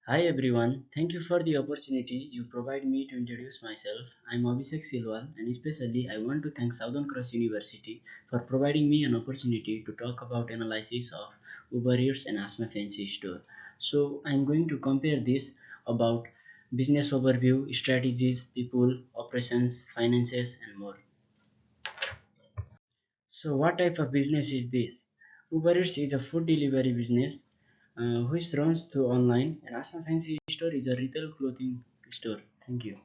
Hi everyone, thank you for the opportunity you provide me to introduce myself. I'm Abhishek Silwal and especially I want to thank Southern Cross University for providing me an opportunity to talk about analysis of Uber Eats and Aashma Fancy Store. So I'm going to compare this about business overview, strategies, people, operations, finances and more. So what type of business is this? Uber Eats is a food delivery business which runs through online and Aashma Fancy Store is a retail clothing store. Thank you.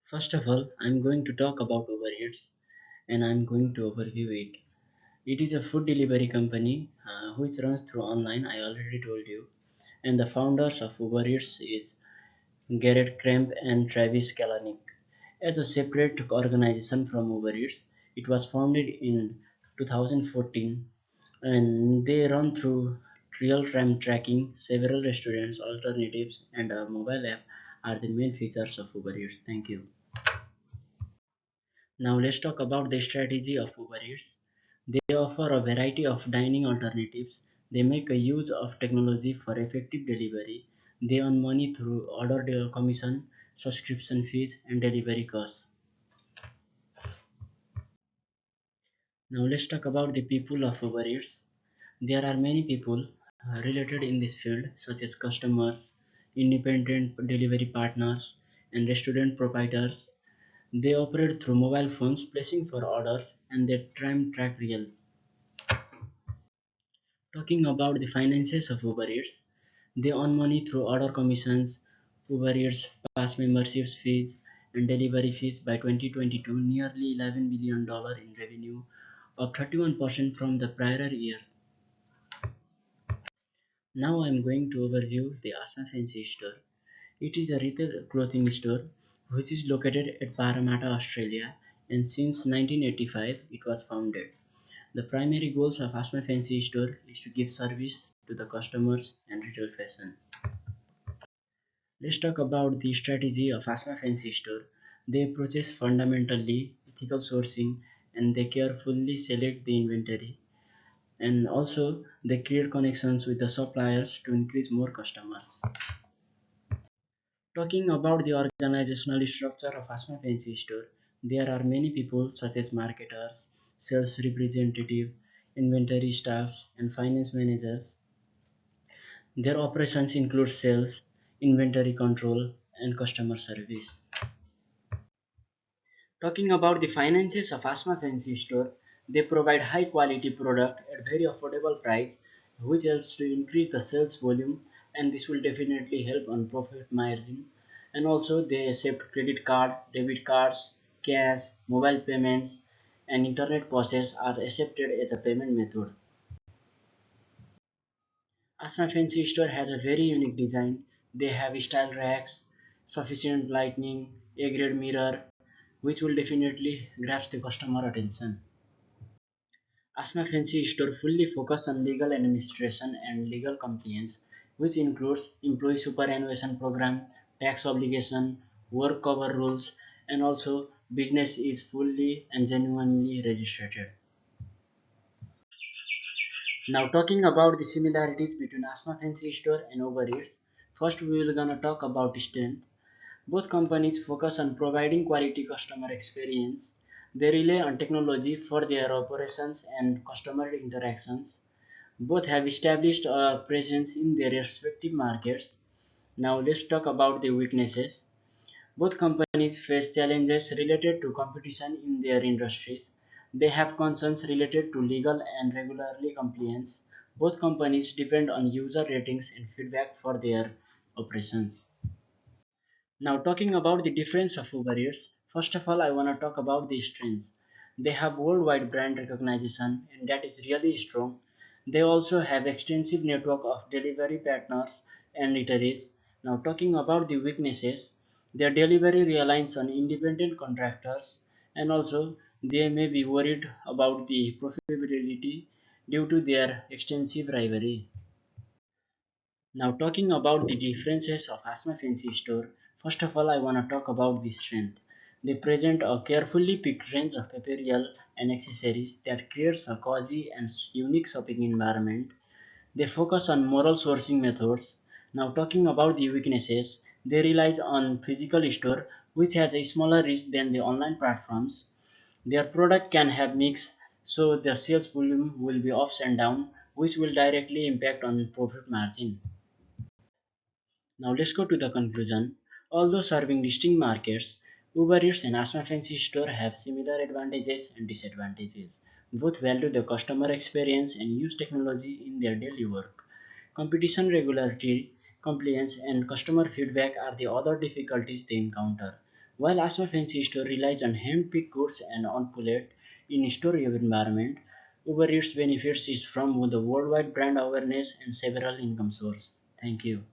First of all, I'm going to talk about Uber Eats and I'm going to overview it. It is a food delivery company which runs through online, I already told you. And the founders of Uber Eats is Garrett Kramp and Travis Kalanick. As a separate organization from Uber Eats, it was founded in 2014 and they run through real-time tracking, several restaurants, alternatives, and a mobile app are the main features of Uber Eats. Thank you. Now let's talk about the strategy of Uber Eats. They offer a variety of dining alternatives. They make a use of technology for effective delivery. They earn money through order commission, subscription fees, and delivery costs. Now let's talk about the people of Uber Eats. There are many people related in this field such as customers, independent delivery partners, and restaurant proprietors. They operate through mobile phones, placing for orders, and they time track real. Talking about the finances of Uber Eats, they earn money through order commissions, Uber Eats pass memberships fees, and delivery fees. By 2022, nearly $11 billion in revenue, up 31% from the prior year. Now I am going to overview the Aashma Fancy Store. It is a retail clothing store which is located at Parramatta, Australia, and since 1985 it was founded. The primary goals of Aashma Fancy Store is to give service to the customers and retail fashion. Let's talk about the strategy of Aashma Fancy Store. They approach fundamentally ethical sourcing and they carefully select the inventory and also they create connections with the suppliers to increase more customers. Talking about the organizational structure of Aashma Fancy Store, there are many people such as marketers, sales representative, inventory staffs, and finance managers. Their operations include sales, inventory control, and customer service. Talking about the finances of Aashma Fancy Store, they provide high quality product at very affordable price, which helps to increase the sales volume, and this will definitely help on profit margin. And also they accept credit card, debit cards, cash, mobile payments, and internet process are accepted as a payment method. Aashma Fancy Store has a very unique design. They have style racks, sufficient lighting, A-grade mirror, which will definitely grasp the customer attention. Aashma Fancy Store fully focus on legal administration and legal compliance, which includes employee superannuation program, tax obligation, work cover rules, and also business is fully and genuinely registered. Now talking about the similarities between Aashma Fancy Store and Uber Eats, first we will gonna talk about strength. Both companies focus on providing quality customer experience. They rely on technology for their operations and customer interactions. Both have established a presence in their respective markets. Now let's talk about the weaknesses. Both companies face challenges related to competition in their industries. They have concerns related to legal and regulatory compliance. Both companies depend on user ratings and feedback for their operations. Now talking about the difference of Uber Eats, first of all I want to talk about the strengths. They have worldwide brand recognition and that is really strong. They also have extensive network of delivery partners and eateries. Now talking about the weaknesses, their delivery relies on independent contractors and also they may be worried about the profitability due to their extensive rivalry. Now talking about the differences of Aashma Fancy Store, first of all I want to talk about the strength. They present a carefully picked range of apparel and accessories that creates a cozy and unique shopping environment. They focus on moral sourcing methods. Now talking about the weaknesses, they rely on physical store which has a smaller reach than the online platforms. Their product can have mix, so the sales volume will be ups and down, which will directly impact on profit margin. Now let's go to the conclusion. Although serving distinct markets, Uber Eats and Asma Fancy Store have similar advantages and disadvantages. Both value the customer experience and use technology in their daily work. Competition, regularity, compliance, and customer feedback are the other difficulties they encounter. While Asma Fancy Store relies on hand-picked goods and on pallet in-store environment, Uber Eats benefits is from the worldwide brand awareness and several income sources. Thank you.